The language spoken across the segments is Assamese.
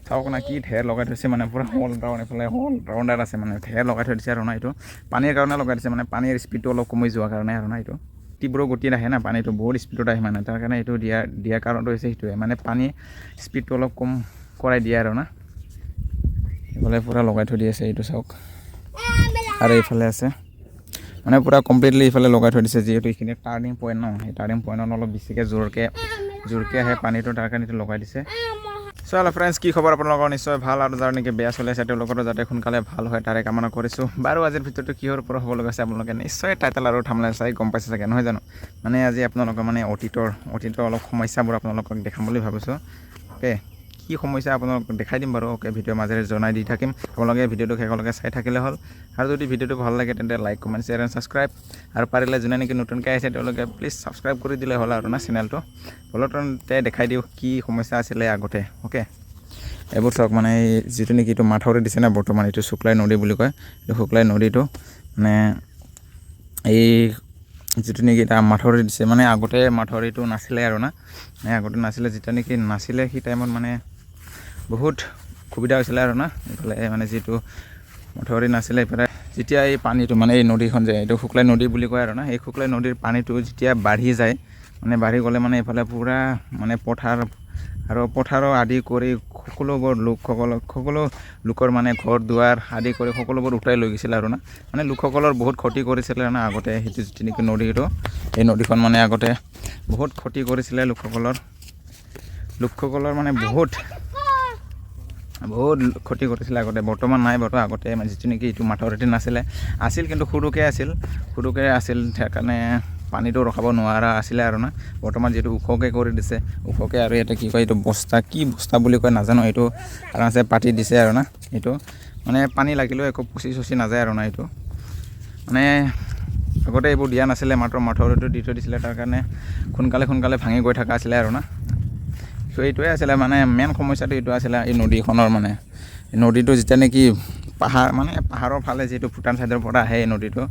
চাওক না কি ঢেৰ লগাই থৈছে মানে পুৰা হল ৰাউণ্ড এইফালে হল ৰাউণ্ডাৰ আছে মানে ঢেৰ লগাই থৈ দিছে আৰু না এইটো পানীৰ কাৰণে লগাই দিছে মানে পানীৰ স্পীডটো অলপ কমি যোৱাৰ কাৰণে আৰু না এইটো তীব্ৰ গতিত আহে না পানীটো বহুত স্পীডত আহে মানে তাৰ কাৰণে এইটো দিয়াৰ কাৰণটো হৈছে সেইটোৱে মানে পানী স্পীডটো অলপ কম কৰাই দিয়ে আৰু না এইফালে পুৰা লগাই থৈ দি আছে এইটো চাওক আৰু এইফালে আছে মানে পুৰা কমপ্লিটলি এইফালে লগাই থৈ দিছে যিহেতু এইখিনি টাৰ্ণিং পইণ্ট ন সেই টাৰ্ণিং পইণ্টত অলপ বেছিকৈ জোৰকৈ আহে পানীটো তাৰ কাৰণে এইটো লগাই দিছে চ' হেল্ল' ফ্ৰেণ্ডছ কি খবৰ আপোনালোকৰ নিশ্চয় ভাল আৰু যাৰ নেকি বেয়া চলি আছে তেওঁলোকৰো যাতে সোনকালে ভাল হয় তাৰে কামনা কৰিছোঁ বাৰু আজিৰ ভিতৰতো কিহৰ ওপৰত হ'ব লগা আছে আপোনালোকে নিশ্চয় টাইটেল আৰু থাম্বনেইল চাই গম পাইছে চাগে নহয় জানো মানে আজি আপোনালোকৰ মানে অতীতৰ অলপ সমস্যাবোৰ আপোনালোকক দেখাম বুলি ভাবিছোঁ অ'কে কি সমস্যা আপোনালোকক দেখাই দিম বাৰু অ'কে ভিডিঅ'ৰ মাজেৰে জনাই দি থাকিম আপোনালোকে ভিডিঅ'টো শেষলৈকে চাই থাকিলে হ'ল আৰু যদি ভিডিঅ'টো ভাল লাগে তেন্তে like comment share and subscribe আৰু পাৰিলে যোনে নেকি নতুনকৈ আহিছে তেওঁলোকে প্লিজ ছাবস্ক্ৰাইব কৰি দিলে হ'ল আৰু না চেনেলটো ফলতে দেখাই দিওঁ কি সমস্যা আছিলে আগতে অ'কে এইবোৰ চাওক মানে এই যিটো নেকি এইটো মাথাউৰি দিছে না বৰ্তমান এইটো শুক্লাই নদী বুলি কয় এইটো শুক্লাই নদীটো মানে এই যিটো নেকি এটা মাথাউৰি দিছে মানে আগতে মাথাউৰিটো নাছিলে আৰু না আগতে নাছিলে যেতিয়া নেকি নাছিলে সেই টাইমত মানে বহুত সুবিধা হৈছিলে আৰু না এইফালে মানে যিটো মাথাউৰি নাছিলে এইফালে যেতিয়া এই পানীটো মানে এই নদীখন যে এইটো শুক্লাই নদী বুলি কয় আৰু না এই শুক্লাই নদীৰ পানীটো যেতিয়া বাঢ়ি যায় মানে বাঢ়ি গ'লে মানে এইফালে পূৰা মানে পথাৰৰ আদি কৰি সকলোবোৰ সকলো লোকৰ মানে ঘৰ দুৱাৰ আদি কৰি সকলোবোৰ উঠাই লৈ গৈছিলে আৰু না মানে লোকসকলৰ বহুত ক্ষতি কৰিছিলে না আগতে সেইটো যিটো নেকি নদীটো এই নদীখন মানে আগতে বহুত ক্ষতি কৰিছিলে লোকসকলৰ মানে বহুত ক্ষতি কৰিছিলে আগতে বৰ্তমান নাই বাৰু আগতে যিটো নেকি এইটো মাথাউৰিটো আছিল কিন্তু সৰুকৈ আছিল সেইকাৰণে পানীটো ৰখাব নোৱাৰা আছিলে আৰু না বৰ্তমান যিটো ওখকৈ কৰি দিছে ওখকৈ আৰু ইয়াতে কি কয় এইটো কি বস্তা বুলি কয় নাজানো এইটো আৰামছে পাতি দিছে আৰু না এইটো মানে পানী লাগিলেও একো পচি নাযায় আৰু না এইটো মানে আগতে এইবোৰ দিয়া নাছিলে মাত্ৰ মাথাউৰিটো দি থৈ দিছিলে তাৰ কাৰণে সোনকালে ভাঙি গৈ থকা আছিলে আৰু না চ' এইটোৱে আছিলে মানে মেইন সমস্যাটো এইটো আছিলে এই নদীখনৰ মানে এই নদীটো যেতিয়া নেকি পাহাৰৰ ফালে যিহেতু ভূটান ছাইডৰ পৰা আহে এই নদীটো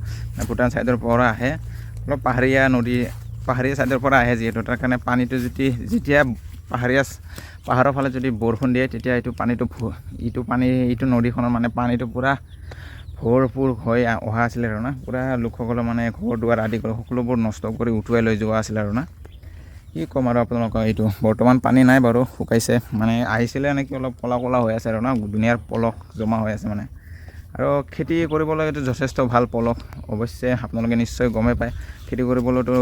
ভূটান ছাইডৰ পৰা আহে অলপ পাহাৰীয়া ছাইডৰ পৰা আহে যিহেতু তাৰ কাৰণে পানীটো যেতিয়া পাহাৰৰ ফালে যদি বৰষুণ দিয়ে তেতিয়া এইটো নদীখনৰ মানে পানীটো পূৰা ভৰপূৰ হৈ অহা আছিলে আৰু না পূৰা লোকসকলৰ মানে ঘৰ দুৱাৰ আদি কৰি সকলোবোৰ নষ্ট কৰি উটুৱাই লৈ যোৱা আছিলে আৰু না কি ক'ম আৰু আপোনালোকৰ এইটো বৰ্তমান পানী নাই বাৰু শুকাইছে মানে আহিছিলে নেকি অলপ ক'লা হৈ আছে আৰু না ধুনীয়াৰ পলস জমা হৈ আছে মানে আৰু খেতি কৰিবলৈ এইটো যথেষ্ট ভাল পলস অৱশ্যে আপোনালোকে নিশ্চয় গমেই পায় খেতি কৰিবলৈতো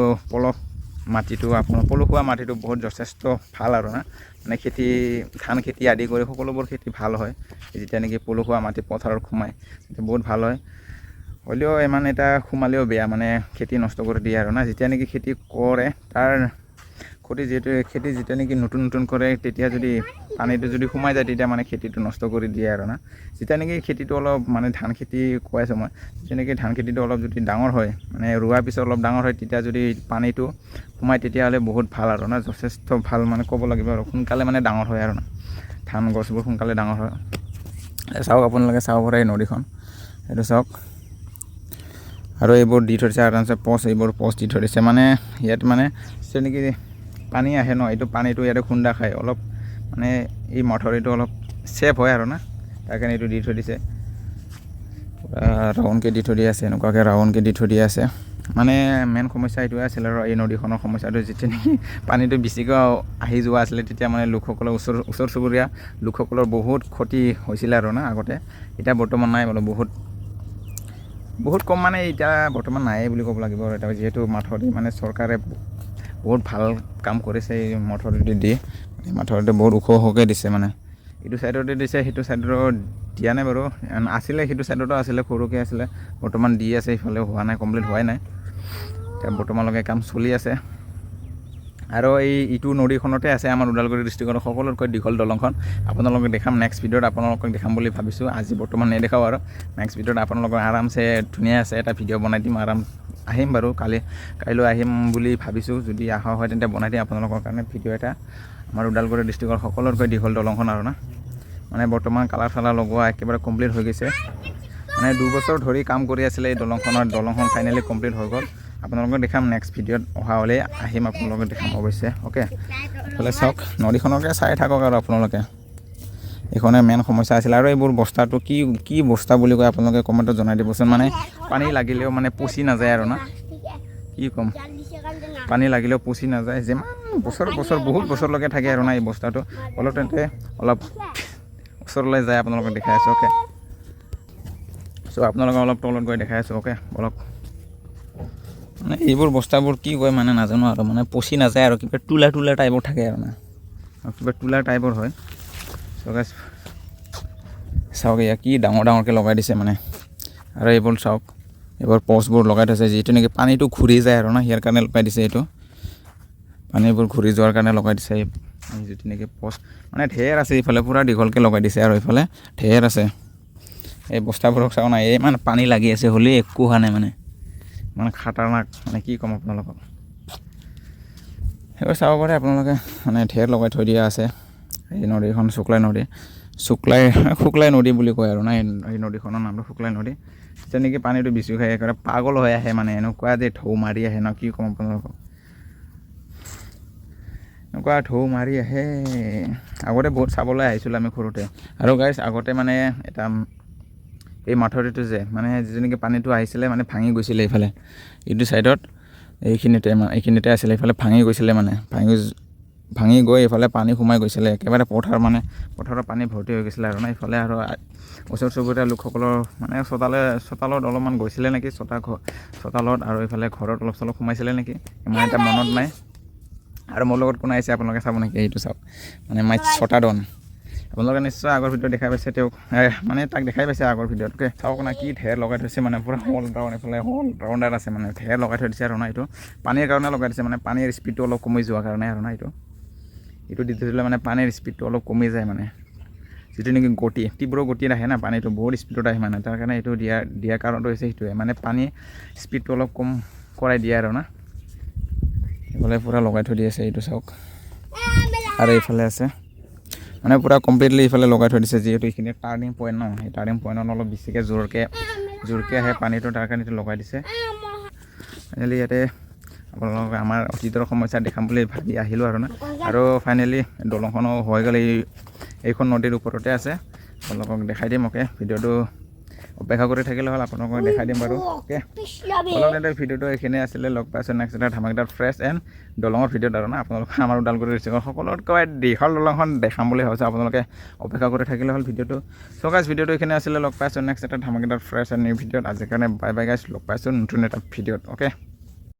পলসুৱা মাটিটো বহুত যথেষ্ট ভাল আৰু না মানে ধান খেতি আদি কৰি সকলোবোৰ খেতি ভাল হয় যেতিয়া নেকি পলসুৱা মাটি পথাৰত সোমায় তেতিয়া বহুত ভাল হয় হ'লেও ইমান এটা সোমালেও বেয়া মানে খেতি নষ্ট কৰি দিয়ে আৰু না যেতিয়া নেকি খেতি কৰে তাৰ খেতি যেতিয়া নেকি নতুন কৰে তেতিয়া যদি পানীটো যদি সোমাই যায় তেতিয়া মানে খেতিটো নষ্ট কৰি দিয়ে আৰু না যেতিয়া নেকি খেতিটো অলপ মানে ধান খেতি কৈছোঁ মই যেতিয়া নেকি ধান খেতিটো অলপ যদি ডাঙৰ হয় মানে ৰোৱাৰ পিছত অলপ ডাঙৰ হয় তেতিয়া যদি পানীটো সোমায় তেতিয়াহ'লে বহুত ভাল আৰু না যথেষ্ট ভাল মানে ক'ব লাগিব আৰু সোনকালে মানে ডাঙৰ হয় আৰু না ধান গছবোৰ সোনকালে ডাঙৰ হয় চাওক আপোনালোকে চাব পাৰে এই নদীখন এইটো চাওক আৰু এইবোৰ দি থৈ দিছে আৰামছে এইবোৰ পষ্ট দি থৈ দিছে মানে ইয়াত মানে যেতিয়া নেকি পানী আহে ন এইটো পানীটো ইয়াতে খুন্দা খায় অলপ মানে এই মাথাউৰিটো অলপ ছেফ হয় আৰু না তাৰ কাৰণে এইটো দি থৈ দিছে ৰাউণ্ডকৈ দি থৈ দিয়া আছে এনেকুৱাকৈ ৰাউণ্ডকৈ দি থৈ দিয়া আছে মানে মেইন সমস্যা এইটোৱে আছিল আৰু এই নদীখনৰ সমস্যাটো যেতিয়া নেকি পানীটো বেছিকৈ আহি যোৱা আছিলে তেতিয়া মানে লোকসকলৰ ওচৰ চুবুৰীয়া লোকসকলৰ বহুত ক্ষতি হৈছিলে আৰু না আগতে এতিয়া বৰ্তমান নাই বাৰু বহুত কম মানে এতিয়া বৰ্তমান নায়েই বুলি ক'ব লাগিব আৰু এটা যিহেতু মাথাউৰি মানে চৰকাৰে বহুত ভাল কাম কৰিছে এই মাথাউৰিটো দি মাথাউৰিটো বহুত ওখকৈ দিছে মানে এইটো ছাইডতে দিছে সেইটো ছাইডতো দিয়া নাই বাৰু আছিলে সেইটো ছাইডতো আছিলে সৰুকৈ আছিলে বৰ্তমান দি আছে এইফালে হোৱা নাই কমপ্লিট হোৱাই নাই এতিয়া বৰ্তমানলৈকে কাম চলি আছে আৰু এইটো নদীখনতে আছে আমাৰ ওদালগুৰি ডিষ্ট্ৰিক্টৰ সকলোতকৈ দীঘল দলংখন আপোনালোকক দেখাম নেক্সট ভিডিঅ'ত আপোনালোকক দেখাম বুলি ভাবিছোঁ আজি বৰ্তমান নেদেখাওঁ আৰু নেক্সট ভিডিঅ'ত আপোনালোকক আৰামছে ধুনীয়া আছে এটা ভিডিঅ' বনাই দিম আহিম বাৰু কাইলৈ আহিম বুলি ভাবিছোঁ যদি অহা হয় তেন্তে বনাই দিম আপোনালোকৰ কাৰণে ভিডিঅ' এটা আমাৰ ওদালগুৰি ডিষ্ট্ৰিক্টৰ সকলোতকৈ দীঘল দলংখন আৰু না মানে বৰ্তমান কালাৰ লগোৱা একেবাৰে কমপ্লিট হৈ গৈছে মানে 2 বছৰ ধৰি কাম কৰি আছিলে এই দলংখন ফাইনেলি কমপ্লিট হৈ গ'ল আপোনালোকক দেখাম নেক্সট ভিডিঅ'ত অহা হ'লে আহিম আপোনালোকক দেখাম অৱশ্যে অ'কে তাহলে চাওক নদীখনকে চাই থাকক আৰু আপোনালোকে এইখনে মেইন সমস্যা আছিল আৰু এইবোৰ বস্তাটো কি বস্তা বুলি কয় আপোনালোকে কমেণ্টত জনাই দিবচোন মানে পানী লাগিলেও মানে পচি নাযায় আৰু না কি ক'ম পানী লাগিলেও পচি নাযায় যিমান বছৰ বহুত বছৰলৈকে থাকে আৰু না এই বস্তাটো অলপ তেন্তে অলপ ওচৰলৈ যায় আপোনালোকক দেখাই আছোঁ অ'কে চ' আপোনালোকে অলপ তলত গৈ দেখাই আছোঁ অ'কে বলক মানে এইবোৰ বস্তাবোৰ কি কয় মানে নাজানো আৰু মানে পচি নাযায় আৰু কিবা তোলা টাইপৰ থাকে আৰু না কিবা তোলা টাইপৰ হয় চ' গাইছ চাওক এয়া কি ডাঙৰকৈ লগাই দিছে মানে আৰু এইবোৰ চাওক এইবোৰ পষ্টবোৰ লগাই থৈছে যিটো নেকি পানীটো ঘূৰি যায় আৰু না ইয়াৰ কাৰণে লগাই দিছে এইটো পানীবোৰ ঘূৰি যোৱাৰ কাৰণে লগাই দিছে যিটো নেকি পষ্ট মানে ঢেৰ আছে এইফালে পূৰা দীঘলকৈ লগাই দিছে আৰু এইফালে ঢেৰ আছে এই বস্তাবোৰক চাওক না এই মানে পানী লাগি আছে হ'লেও একো হোৱা নাই মানে খাটাৰনাক মানে কি ক'ম আপোনালোকক সেইবোৰ চাব পাৰে আপোনালোকে মানে ঢেৰ লগাই থৈ দিয়া আছে এই নদীখন শুক্লাই নদী বুলি কয় আৰু না এই নদীখনৰ নামটো শুক্লাই নদী তেনেকৈ পানীটো বেছি খাই একেবাৰে পাগল হৈ আহে মানে এনেকুৱা যে ঢৌ মাৰি আহে ন কি ক'ম আপোনালোকক এনেকুৱা ঢৌ মাৰি আহে আগতে বহুত চাবলৈ আহিছিলোঁ আমি সৰুতে আৰু গাইছ আগতে মানে এটা এই মাথৰিটো যে মানে যেনেকৈ পানীটো আহিছিলে মানে ভাঙি গৈছিলে এইফালে এইটো ছাইডত এইখিনিতে আছিলে এইফালে ভাঙি গৈছিলে মানে ভাঙি গৈ এইফালে পানী সোমাই গৈছিলে একেবাৰে পথাৰৰ পানী ভৰ্তি হৈ গৈছিলে আৰু না এইফালে আৰু ওচৰ চুবুৰীয়া লোকসকলৰ মানে চোতালত অলপমান গৈছিলে নেকি চোতালত আৰু এইফালে ঘৰত অলপ চলপ সোমাইছিলে নেকি ইমান এটা মনত নাই আৰু মোৰ লগত কোন আহিছে আপোনালোকে চাব নেকি এইটো চাওক মানে মাই ছটাডন আপোনালোকে নিশ্চয় আগৰ ভিডিঅ' দেখাই পাইছে তেওঁক মানে তাক দেখাই পাইছে আগৰ ভিডিঅ'তকৈ চাওক না কি ঢেৰ লগাই থৈছে মানে পূৰা হল ৰাউণ্ডাৰ আছে মানে ঢেৰ লগাই থৈ দিছে আৰু না এইটো পানীৰ কাৰণে লগাই দিছে মানে পানীৰ স্পীডটো অলপ কমি যোৱাৰ কাৰণে আৰু না এইটো দি থৈ দিলে মানে পানীৰ স্পীডটো অলপ কমি যায় মানে যিটো নেকি তীব্ৰ গতিত আহে না পানীটো বহুত স্পীডত আহে মানে তাৰ কাৰণে এইটো দিয়াৰ কাৰণটো হৈছে সেইটোৱে মানে পানী স্পীডটো অলপ কম কৰাই দিয়ে আৰু না এইফালে পূৰা লগাই থৈ দি আছে এইটো চাওক আৰু এইফালে আছে মানে পূৰা কমপ্লিটলি এইফালে লগাই থৈ দিছে যিহেতু এইখিনি টাৰ্ণিং পইণ্ট ন সেই টাৰ্ণিং পইণ্টত অলপ বেছিকৈ জোৰকৈ আহে পানীটো তাৰ কাৰণে এইটো লগাই দিছে ফাইনেলি ইয়াতে আপোনালোকে আমাৰ অতীতৰ সমস্যা দেখাম বুলি ভাবি আহিলোঁ আৰু না আৰু ফাইনেলি দলংখনো হৈ গ'ল এইখন নদীৰ ওপৰতে আছে আপোনালোকক দেখাই দিম অ'কে ভিডিঅ'টো অপেক্ষা কৰি থাকিলে হ'ল আপোনালোকক দেখাই দিম বাৰু অ'কে অলপ ভিডিঅ'টো এইখিনি আছিলে লগ পাইছোঁ নেক্সট এটা ধামাকেদাৰ ফ্ৰেছ এণ্ড দলঙৰ ভিডিঅ'ত আৰু না আপোনালোকে আমাৰ ওদালগুৰি ডিষ্ট্ৰিক্টৰ সকলোতকৈ দীঘল দলংখন দেখাম বুলি ভাবিছোঁ আপোনালোকে অপেক্ষা কৰি থাকিলে হ'ল ভিডিঅ'টো চ' গাইছ ভিডিঅ'টো এইখিনি আছিলে লগ পাইছোঁ নেক্সট এটা ধামাকেদাৰ ফ্ৰেছ এণ্ড নিউ ভিডিঅ'ত আজিৰ কাৰণে বাই বাই গাইছ লগ পাইছোঁ নতুন এটা ভিডিঅ'ত অ'কে